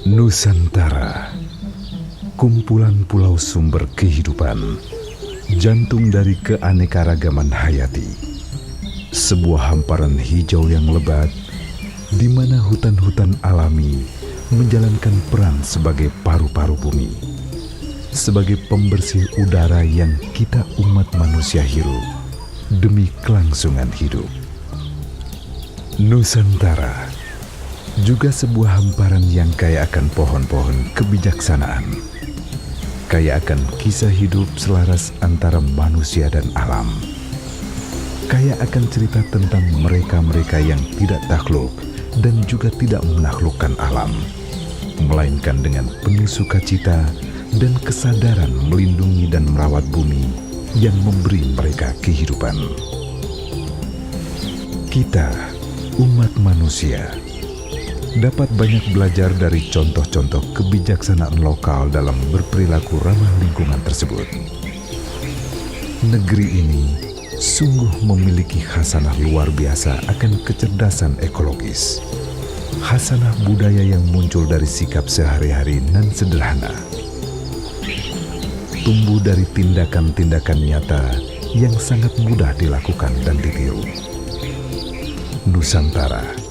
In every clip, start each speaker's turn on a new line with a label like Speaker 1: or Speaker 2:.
Speaker 1: Nusantara, kumpulan pulau sumber kehidupan, jantung dari keanekaragaman hayati. Sebuah hamparan hijau yang lebat, di mana hutan-hutan alami menjalankan peran sebagai paru-paru bumi, sebagai pembersih udara yang kita umat manusia hirup demi kelangsungan hidup. Nusantara juga sebuah hamparan yang kaya akan pohon-pohon kebijaksanaan, kaya akan kisah hidup selaras antara manusia dan alam, kaya akan cerita tentang mereka-mereka yang tidak takluk dan juga tidak menaklukkan alam, melainkan dengan penuh sukacita dan kesadaran melindungi dan merawat bumi yang memberi mereka kehidupan. Kita, umat manusia, dapat banyak belajar dari contoh-contoh kebijaksanaan lokal dalam berperilaku ramah lingkungan tersebut. Negeri ini sungguh memiliki khasanah luar biasa akan kecerdasan ekologis, khasanah budaya yang muncul dari sikap sehari-hari nan sederhana, tumbuh dari tindakan-tindakan nyata yang sangat mudah dilakukan dan ditiru. Nusantara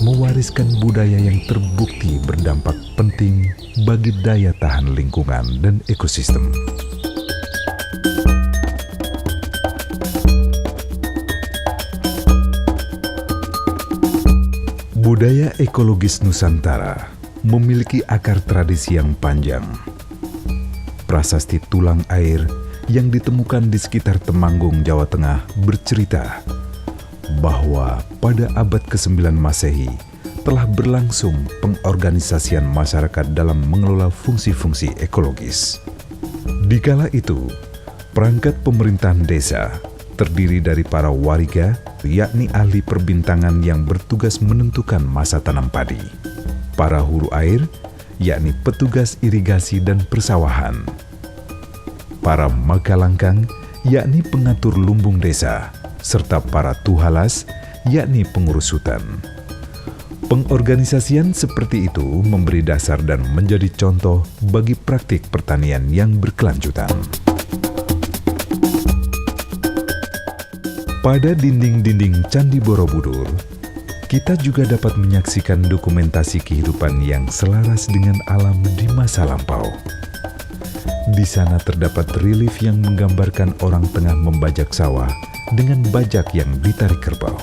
Speaker 1: mewariskan budaya yang terbukti berdampak penting bagi daya tahan lingkungan dan ekosistem. Budaya ekologis Nusantara memiliki akar tradisi yang panjang. Prasasti tulang air yang ditemukan di sekitar Temanggung, Jawa Tengah bercerita bahwa pada abad ke-9 Masehi telah berlangsung pengorganisasian masyarakat dalam mengelola fungsi-fungsi ekologis. Di kala itu, perangkat pemerintahan desa terdiri dari para wariga, yakni ahli perbintangan yang bertugas menentukan masa tanam padi, para huru air, yakni petugas irigasi dan persawahan, para makalangkang, yakni pengatur lumbung desa, serta para tuhalas, yakni pengurus hutan. Pengorganisasian seperti itu memberi dasar dan menjadi contoh bagi praktik pertanian yang berkelanjutan. Pada dinding-dinding Candi Borobudur, kita juga dapat menyaksikan dokumentasi kehidupan yang selaras dengan alam di masa lampau. Di sana terdapat relief yang menggambarkan orang tengah membajak sawah dengan bajak yang ditarik kerbau.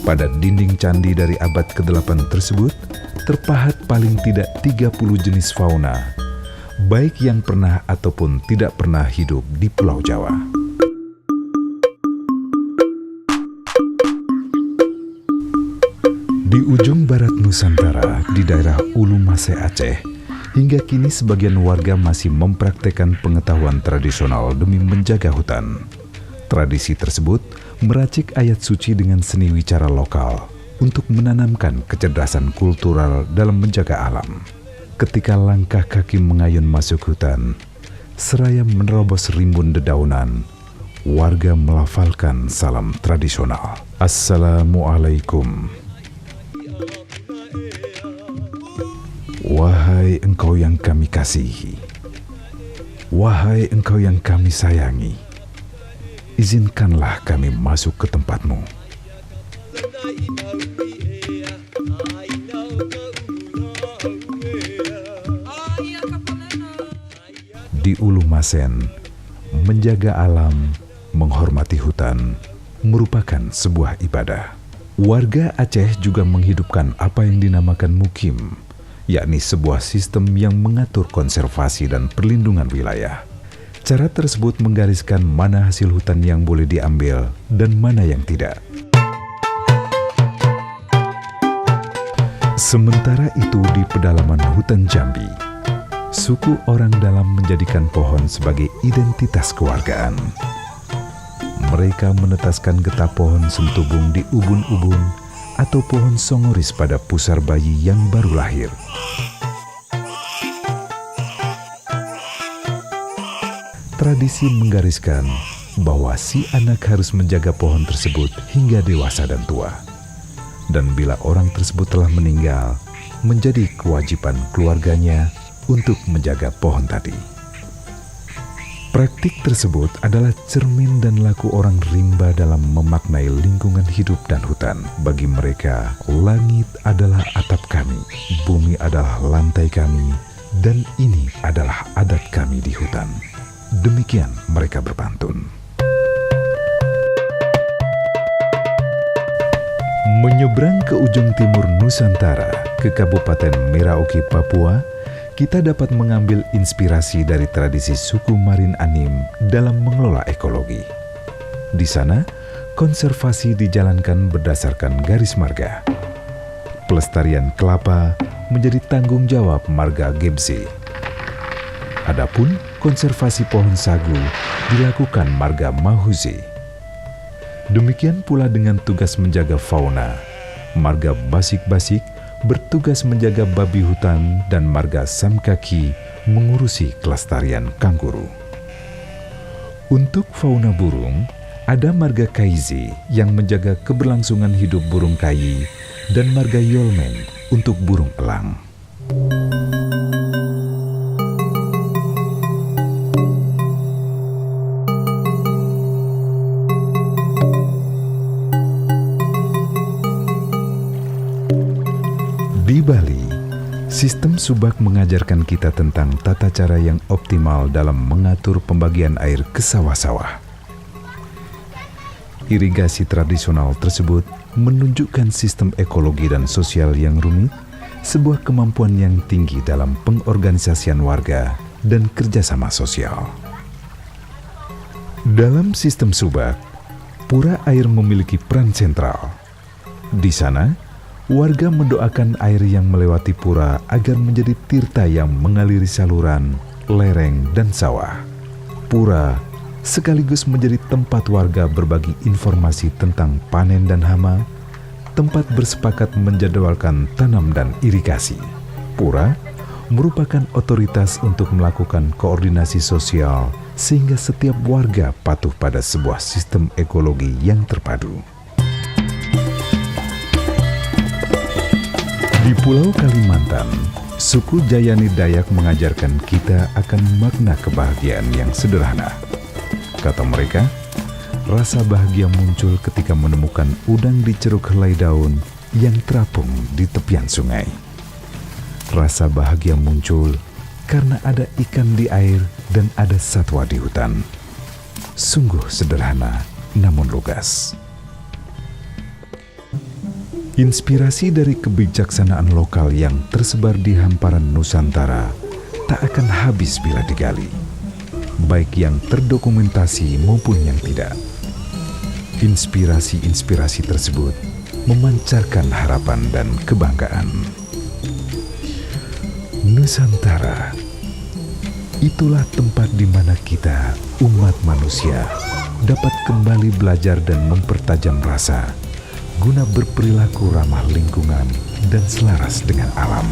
Speaker 1: Pada dinding candi dari abad ke-8 tersebut, terpahat paling tidak 30 jenis fauna, baik yang pernah ataupun tidak pernah hidup di Pulau Jawa. Di ujung barat Nusantara, di daerah Ulu Mase Aceh, hingga kini sebagian warga masih mempraktekkan pengetahuan tradisional demi menjaga hutan. Tradisi tersebut meracik ayat suci dengan seni wicara lokal untuk menanamkan kecerdasan kultural dalam menjaga alam. Ketika langkah kaki mengayun masuk hutan, seraya menerobos rimbun dedaunan, warga melafalkan salam tradisional. Assalamualaikum. Wahai engkau yang kami kasihi, wahai engkau yang kami sayangi, izinkanlah kami masuk ke tempatmu. Di Ulu Masen, menjaga alam, menghormati hutan, merupakan sebuah ibadah. Warga Aceh juga menghidupkan apa yang dinamakan mukim, yakni sebuah sistem yang mengatur konservasi dan perlindungan wilayah. Cara tersebut menggariskan mana hasil hutan yang boleh diambil dan mana yang tidak. Sementara itu di pedalaman hutan Jambi, suku orang dalam menjadikan pohon sebagai identitas kewargaan. Mereka menetaskan getah pohon sentubung di ubun-ubun atau pohon songoris pada pusar bayi yang baru lahir. Tradisi menggariskan bahwa si anak harus menjaga pohon tersebut hingga dewasa dan tua. Dan bila orang tersebut telah meninggal, menjadi kewajiban keluarganya untuk menjaga pohon tadi. Praktik tersebut adalah cermin dan laku orang rimba dalam memaknai lingkungan hidup dan hutan. Bagi mereka, langit adalah atap kami, bumi adalah lantai kami, dan ini adalah adat kami di hutan. Demikian mereka berpantun. Menyeberang ke ujung timur Nusantara, ke Kabupaten Merauke, Papua, kita dapat mengambil inspirasi dari tradisi suku Marin Anim dalam mengelola ekologi. Di sana, konservasi dijalankan berdasarkan garis marga. Pelestarian kelapa menjadi tanggung jawab marga Gebze. Adapun konservasi pohon sagu dilakukan marga Mahuze. Demikian pula dengan tugas menjaga fauna, marga Basik-Basik bertugas menjaga babi hutan dan marga Samkaki mengurusi kelestarian kanguru. Untuk fauna burung, ada marga Kaize yang menjaga keberlangsungan hidup burung kayi dan marga Yolmen untuk burung elang. Di Bali, sistem subak mengajarkan kita tentang tata cara yang optimal dalam mengatur pembagian air ke sawah-sawah. Irigasi tradisional tersebut menunjukkan sistem ekologi dan sosial yang rumit, sebuah kemampuan yang tinggi dalam pengorganisasian warga dan kerjasama sosial. Dalam sistem subak, pura air memiliki peran sentral. Di sana, warga mendoakan air yang melewati pura agar menjadi tirta yang mengaliri saluran, lereng, dan sawah. Pura sekaligus menjadi tempat warga berbagi informasi tentang panen dan hama, tempat bersepakat menjadwalkan tanam dan irigasi. Pura merupakan otoritas untuk melakukan koordinasi sosial sehingga setiap warga patuh pada sebuah sistem ekologi yang terpadu. Di Pulau Kalimantan, suku Jayani Dayak mengajarkan kita akan makna kebahagiaan yang sederhana. Kata mereka, rasa bahagia muncul ketika menemukan udang di ceruk helai daun yang terapung di tepian sungai. Rasa bahagia muncul karena ada ikan di air dan ada satwa di hutan. Sungguh sederhana, namun lugas. Inspirasi dari kebijaksanaan lokal yang tersebar di hamparan Nusantara tak akan habis bila digali, baik yang terdokumentasi maupun yang tidak. Inspirasi-inspirasi tersebut memancarkan harapan dan kebanggaan. Nusantara, itulah tempat di mana kita, umat manusia, dapat kembali belajar dan mempertajam rasa guna berperilaku ramah lingkungan dan selaras dengan alam.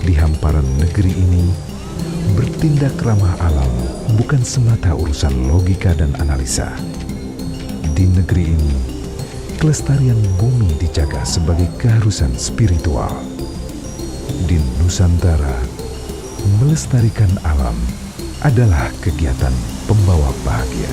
Speaker 1: Di hamparan negeri ini, bertindak ramah alam bukan semata urusan logika dan analisa. Di negeri ini, kelestarian bumi dijaga sebagai keharusan spiritual. Di Nusantara, melestarikan alam adalah kegiatan pembawa bahagia.